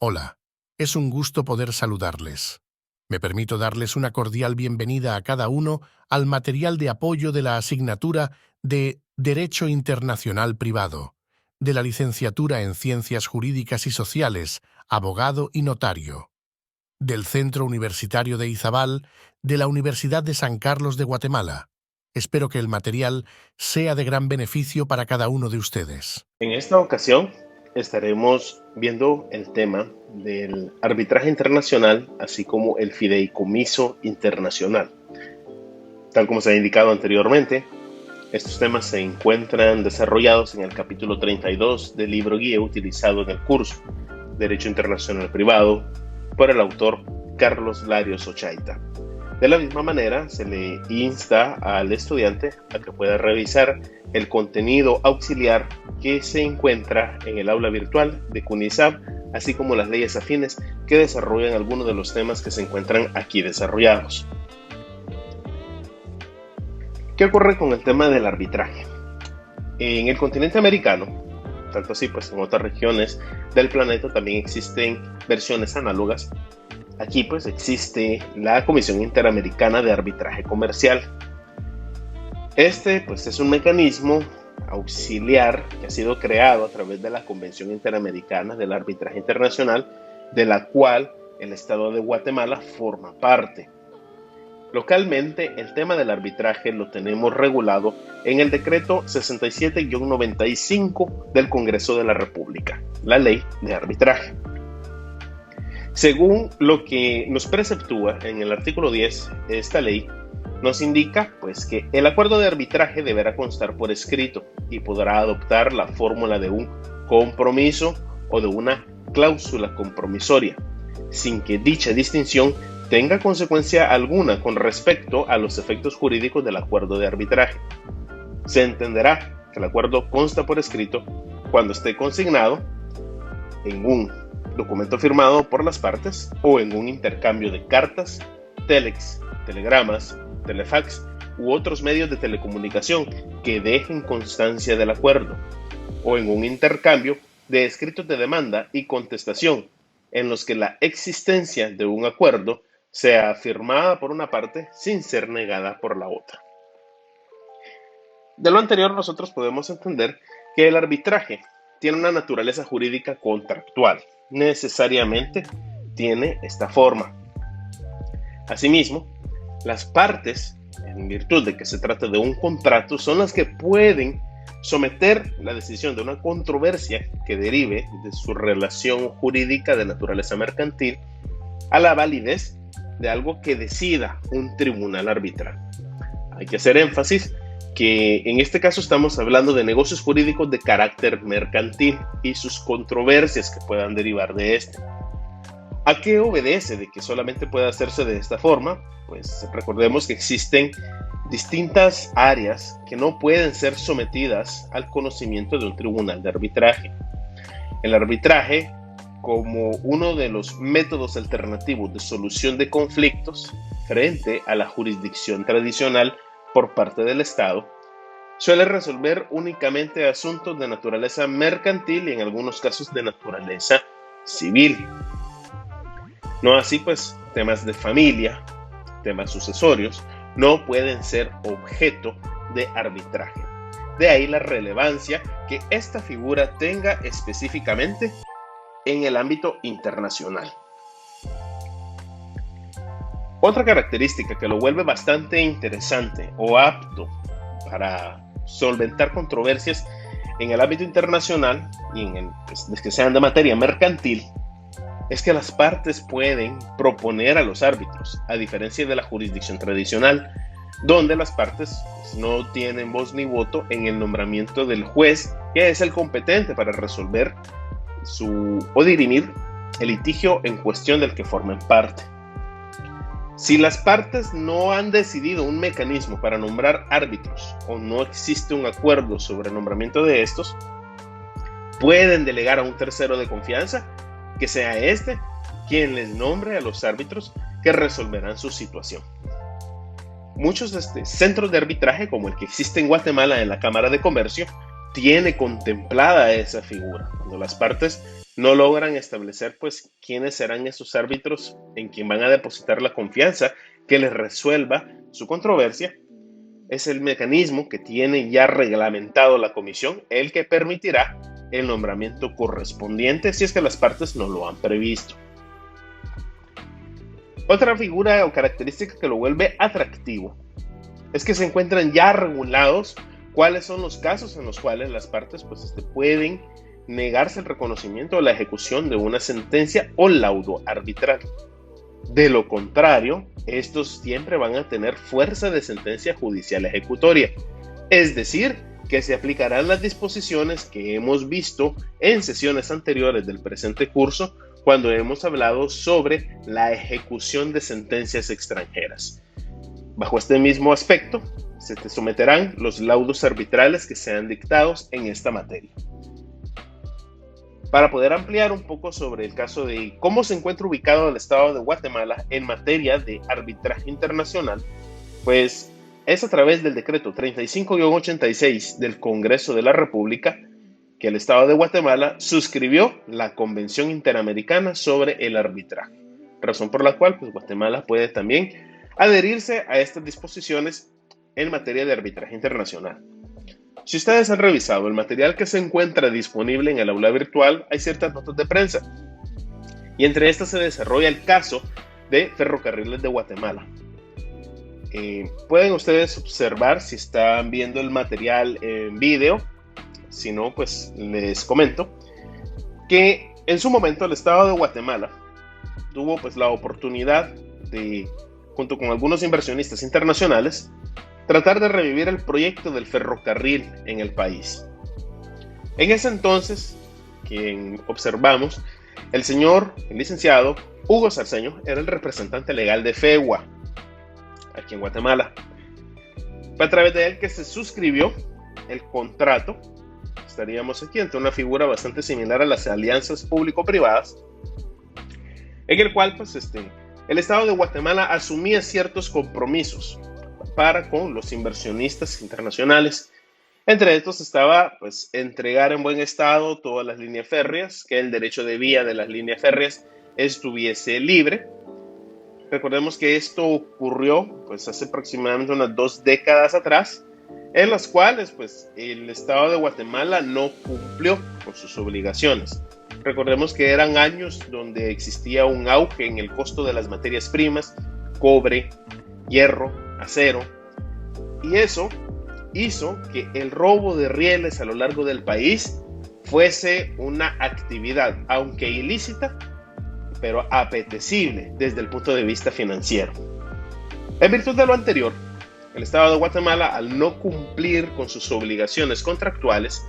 Hola, es un gusto poder saludarles. Me permito darles una cordial bienvenida a cada uno al material de apoyo de la asignatura de Derecho Internacional Privado, de la licenciatura en Ciencias Jurídicas y Sociales, Abogado y Notario, del Centro Universitario de Izabal, de la Universidad de San Carlos de Guatemala. Espero que el material sea de gran beneficio para cada uno de ustedes. En esta ocasión estaremos viendo el tema del arbitraje internacional, así como el fideicomiso internacional. Tal como se ha indicado anteriormente, estos temas se encuentran desarrollados en el capítulo 32 del libro guía utilizado en el curso Derecho Internacional Privado por el autor Carlos Larios Ochaita. De la misma manera, se le insta al estudiante a que pueda revisar el contenido auxiliar que se encuentra en el aula virtual de CUNISAB, así como las leyes afines que desarrollan algunos de los temas que se encuentran aquí desarrollados. ¿Qué ocurre con el tema del arbitraje? En el continente americano, tanto así pues en otras regiones del planeta también existen versiones análogas. Aquí pues existe la Comisión Interamericana de Arbitraje Comercial. Este pues es un mecanismo auxiliar que ha sido creado a través de la Convención Interamericana del Arbitraje Internacional, de la cual el Estado de Guatemala forma parte. Localmente, el tema del arbitraje lo tenemos regulado en el decreto 67-95 del Congreso de la República, la Ley de Arbitraje. Según lo que nos preceptúa en el artículo 10, esta ley nos indica pues, que el acuerdo de arbitraje deberá constar por escrito y podrá adoptar la fórmula de un compromiso o de una cláusula compromisoria, sin que dicha distinción tenga consecuencia alguna con respecto a los efectos jurídicos del acuerdo de arbitraje. Se entenderá que el acuerdo consta por escrito cuando esté consignado en un documento firmado por las partes o en un intercambio de cartas, telex, telegramas, telefax u otros medios de telecomunicación que dejen constancia del acuerdo, o en un intercambio de escritos de demanda y contestación en los que la existencia de un acuerdo sea afirmada por una parte sin ser negada por la otra. De lo anterior nosotros podemos entender que el arbitraje tiene una naturaleza jurídica contractual. Necesariamente tiene esta forma. Asimismo, las partes, en virtud de que se trata de un contrato, son las que pueden someter la decisión de una controversia que derive de su relación jurídica de naturaleza mercantil a la validez de algo que decida un tribunal arbitral. Hay que hacer énfasis que en este caso estamos hablando de negocios jurídicos de carácter mercantil y sus controversias que puedan derivar de este. ¿A qué obedece de que solamente pueda hacerse de esta forma? Pues recordemos que existen distintas áreas que no pueden ser sometidas al conocimiento de un tribunal de arbitraje. El arbitraje, como uno de los métodos alternativos de solución de conflictos frente a la jurisdicción tradicional por parte del Estado, suele resolver únicamente asuntos de naturaleza mercantil y en algunos casos de naturaleza civil. No así pues temas de familia, temas sucesorios, no pueden ser objeto de arbitraje. De ahí la relevancia que esta figura tenga específicamente en el ámbito internacional. Otra característica que lo vuelve bastante interesante o apto para solventar controversias en el ámbito internacional y en el que sean de materia mercantil es que las partes pueden proponer a los árbitros, a diferencia de la jurisdicción tradicional, donde las partes no tienen voz ni voto en el nombramiento del juez, que es el competente para resolver o dirimir el litigio en cuestión del que formen parte. Si las partes no han decidido un mecanismo para nombrar árbitros o no existe un acuerdo sobre el nombramiento de estos, pueden delegar a un tercero de confianza que sea este quien les nombre a los árbitros que resolverán su situación. Muchos centros de arbitraje, como el que existe en Guatemala en la Cámara de Comercio, tiene contemplada esa figura, cuando las partes no logran establecer pues quiénes serán esos árbitros en quien van a depositar la confianza que les resuelva su controversia, es el mecanismo que tiene ya reglamentado la comisión el que permitirá el nombramiento correspondiente si es que las partes no lo han previsto. Otra figura o característica que lo vuelve atractivo es que se encuentran ya regulados cuáles son los casos en los cuales las partes pues, pueden negarse el reconocimiento o la ejecución de una sentencia o laudo arbitral. De lo contrario, estos siempre van a tener fuerza de sentencia judicial ejecutoria, es decir, que se aplicarán las disposiciones que hemos visto en sesiones anteriores del presente curso cuando hemos hablado sobre la ejecución de sentencias extranjeras. Bajo este mismo aspecto, se te someterán los laudos arbitrales que sean dictados en esta materia. Para poder ampliar un poco sobre el caso de cómo se encuentra ubicado el Estado de Guatemala en materia de arbitraje internacional, pues es a través del decreto 35-86 del Congreso de la República que el Estado de Guatemala suscribió la Convención Interamericana sobre el Arbitraje, razón por la cual pues, Guatemala puede también adherirse a estas disposiciones en materia de arbitraje internacional. Si ustedes han revisado el material que se encuentra disponible en el aula virtual, hay ciertas notas de prensa. Y entre estas se desarrolla el caso de Ferrocarriles de Guatemala. Pueden ustedes observar si están viendo el material en video. Si no, pues les comento que en su momento el Estado de Guatemala tuvo pues la oportunidad de, junto con algunos inversionistas internacionales, tratar de revivir el proyecto del ferrocarril en el país. En ese entonces, quien observamos, el licenciado Hugo Sarceño, era el representante legal de FEGUA, aquí en Guatemala. Fue a través de él que se suscribió el contrato. Estaríamos aquí ante una figura bastante similar a las alianzas público-privadas, en el cual pues, el Estado de Guatemala asumía ciertos compromisos para con los inversionistas internacionales. Entre estos estaba pues, entregar en buen estado todas las líneas férreas, que el derecho de vía de las líneas férreas estuviese libre. Recordemos que esto ocurrió pues, hace aproximadamente unas 2 décadas atrás, en las cuales pues, el Estado de Guatemala no cumplió con sus obligaciones. Recordemos que eran años donde existía un auge en el costo de las materias primas, cobre, hierro, acero, y eso hizo que el robo de rieles a lo largo del país fuese una actividad, aunque ilícita, pero apetecible desde el punto de vista financiero. En virtud de lo anterior, el Estado de Guatemala, al no cumplir con sus obligaciones contractuales,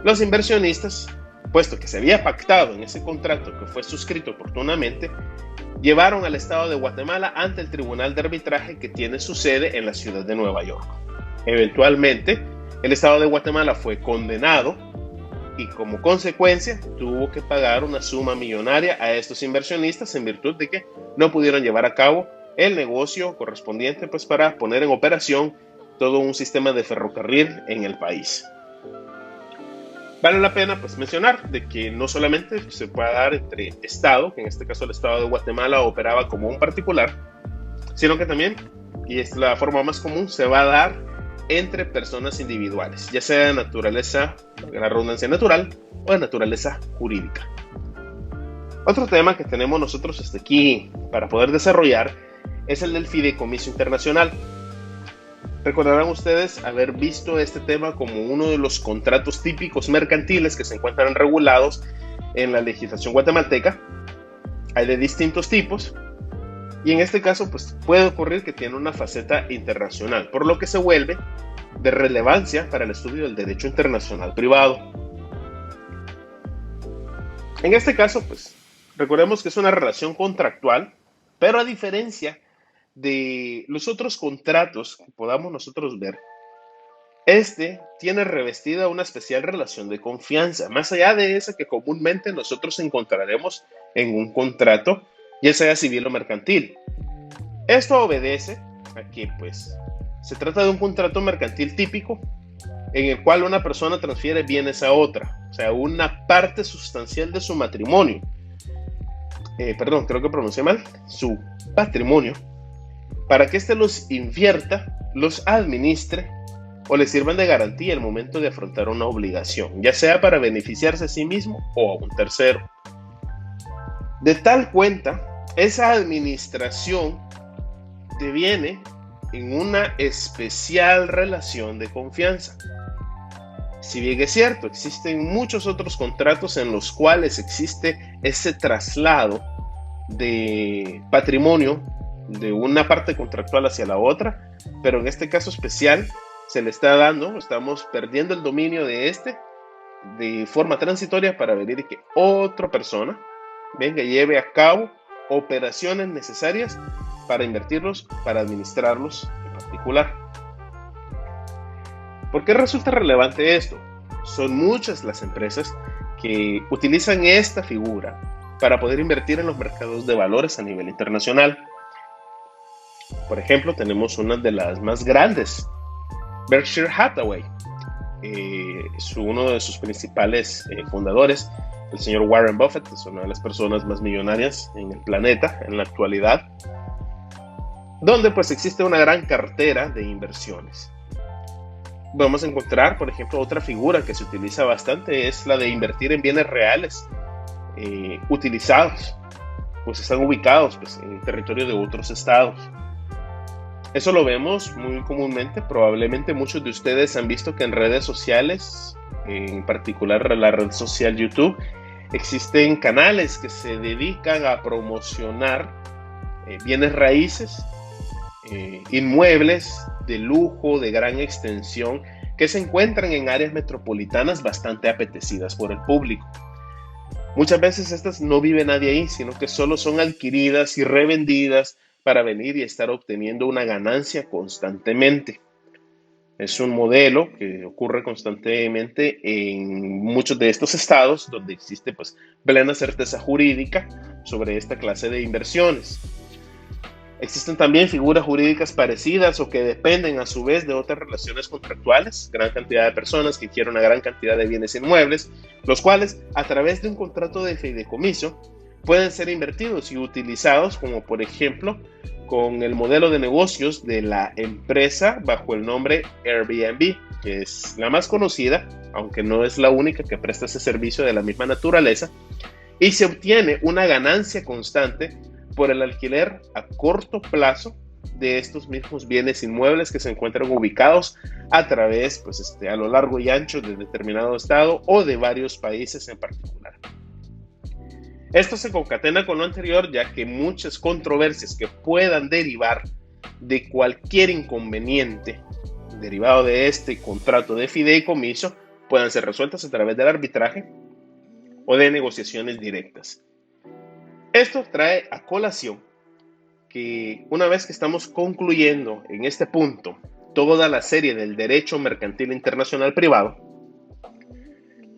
los inversionistas, puesto que se había pactado en ese contrato que fue suscrito oportunamente, llevaron al Estado de Guatemala ante el Tribunal de Arbitraje que tiene su sede en la ciudad de Nueva York. Eventualmente, el Estado de Guatemala fue condenado y como consecuencia tuvo que pagar una suma millonaria a estos inversionistas en virtud de que no pudieron llevar a cabo el negocio correspondiente pues, para poner en operación todo un sistema de ferrocarril en el país. Vale la pena pues, mencionar de que no solamente se puede dar entre Estado, que en este caso el Estado de Guatemala operaba como un particular, sino que también, y es la forma más común, se va a dar entre personas individuales, ya sea de naturaleza, la redundancia natural, o de naturaleza jurídica. Otro tema que tenemos nosotros aquí para poder desarrollar es el del fideicomiso internacional. Recordarán ustedes haber visto este tema como uno de los contratos típicos mercantiles que se encuentran regulados en la legislación guatemalteca. Hay de distintos tipos y en este caso pues, puede ocurrir que tiene una faceta internacional, por lo que se vuelve de relevancia para el estudio del derecho internacional privado. En este caso, pues, recordemos que es una relación contractual, pero a diferencia de los otros contratos que podamos nosotros ver, este tiene revestida una especial relación de confianza, más allá de esa que comúnmente nosotros encontraremos en un contrato, ya sea civil o mercantil. Esto obedece a que, pues, se trata de un contrato mercantil típico en el cual una persona transfiere bienes a otra, o sea, una parte sustancial de su matrimonio. Creo que pronuncié mal, su patrimonio, para que éste los invierta, los administre o le sirvan de garantía al momento de afrontar una obligación, ya sea para beneficiarse a sí mismo o a un tercero. De tal cuenta, esa administración deviene en una especial relación de confianza. Si bien es cierto, existen muchos otros contratos en los cuales existe ese traslado de patrimonio de una parte contractual hacia la otra, pero en este caso especial se le está dando, estamos perdiendo el dominio de este de forma transitoria para venir que otra persona venga y lleve a cabo operaciones necesarias para invertirlos, para administrarlos en particular. ¿Por qué resulta relevante esto? Son muchas las empresas que utilizan esta figura para poder invertir en los mercados de valores a nivel internacional. Por ejemplo, tenemos una de las más grandes, Berkshire Hathaway. Uno de sus principales fundadores, el señor Warren Buffett, es una de las personas más millonarias en el planeta en la actualidad, donde pues existe una gran cartera de inversiones. Vamos a encontrar, por ejemplo, otra figura que se utiliza bastante es la de invertir en bienes reales utilizados, pues están ubicados pues, en el territorio de otros estados. Eso lo vemos muy comúnmente, probablemente muchos de ustedes han visto que en redes sociales, en particular la red social YouTube, existen canales que se dedican a promocionar bienes raíces, inmuebles de lujo, de gran extensión, que se encuentran en áreas metropolitanas bastante apetecidas por el público. Muchas veces estas no vive nadie ahí, sino que solo son adquiridas y revendidas para venir y estar obteniendo una ganancia constantemente. Es un modelo que ocurre constantemente en muchos de estos estados donde existe pues plena certeza jurídica sobre esta clase de inversiones. Existen también figuras jurídicas parecidas o que dependen a su vez de otras relaciones contractuales, gran cantidad de personas que quieren una gran cantidad de bienes inmuebles, los cuales a través de un contrato de fideicomiso pueden ser invertidos y utilizados como por ejemplo con el modelo de negocios de la empresa bajo el nombre Airbnb, que es la más conocida, aunque no es la única que presta ese servicio de la misma naturaleza, y se obtiene una ganancia constante por el alquiler a corto plazo de estos mismos bienes inmuebles que se encuentran ubicados a través, pues, a lo largo y ancho de determinado estado o de varios países en particular. Esto se concatena con lo anterior, ya que muchas controversias que puedan derivar de cualquier inconveniente derivado de este contrato de fideicomiso puedan ser resueltas a través del arbitraje o de negociaciones directas. Esto trae a colación que una vez que estamos concluyendo en este punto toda la serie del derecho mercantil internacional privado,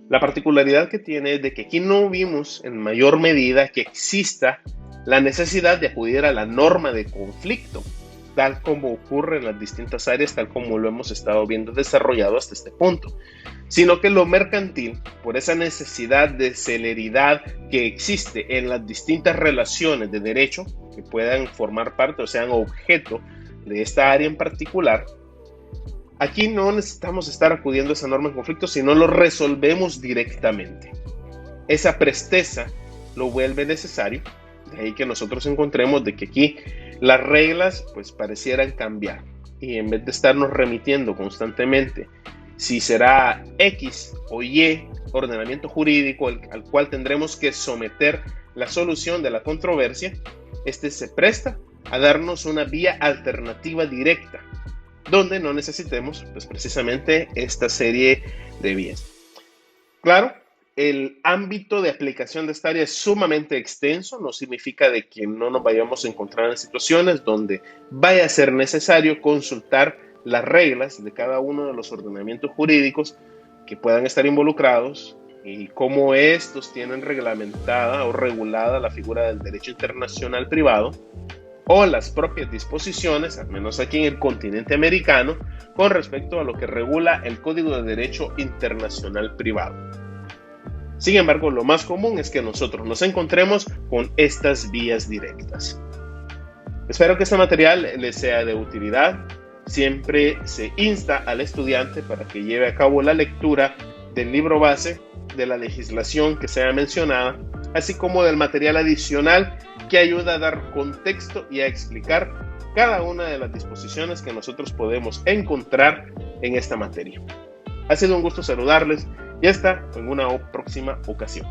la particularidad que tiene es de que aquí no vimos en mayor medida que exista la necesidad de acudir a la norma de conflicto, tal como ocurre en las distintas áreas, tal como lo hemos estado viendo desarrollado hasta este punto, sino que lo mercantil, por esa necesidad de celeridad que existe en las distintas relaciones de derecho que puedan formar parte o sean objeto de esta área en particular, aquí no necesitamos estar acudiendo a esa norma en conflicto, sino lo resolvemos directamente. Esa presteza lo vuelve necesario, de ahí que nosotros encontremos de que aquí las reglas pues parecieran cambiar y en vez de estarnos remitiendo constantemente si será X o Y ordenamiento jurídico al cual tendremos que someter la solución de la controversia, este se presta a darnos una vía alternativa directa donde no necesitemos pues precisamente esta serie de vías. Claro, el ámbito de aplicación de esta área es sumamente extenso, no significa de que no nos vayamos a encontrar en situaciones donde vaya a ser necesario consultar las reglas de cada uno de los ordenamientos jurídicos que puedan estar involucrados y cómo estos tienen reglamentada o regulada la figura del derecho internacional privado o las propias disposiciones, al menos aquí en el continente americano, con respecto a lo que regula el Código de Derecho Internacional Privado. Sin embargo, lo más común es que nosotros nos encontremos con estas vías directas. Espero que este material les sea de utilidad. Siempre se insta al estudiante para que lleve a cabo la lectura del libro base, de la legislación que sea mencionada, así como del material adicional que ayuda a dar contexto y a explicar cada una de las disposiciones que nosotros podemos encontrar en esta materia. Ha sido un gusto saludarles y hasta en una próxima ocasión.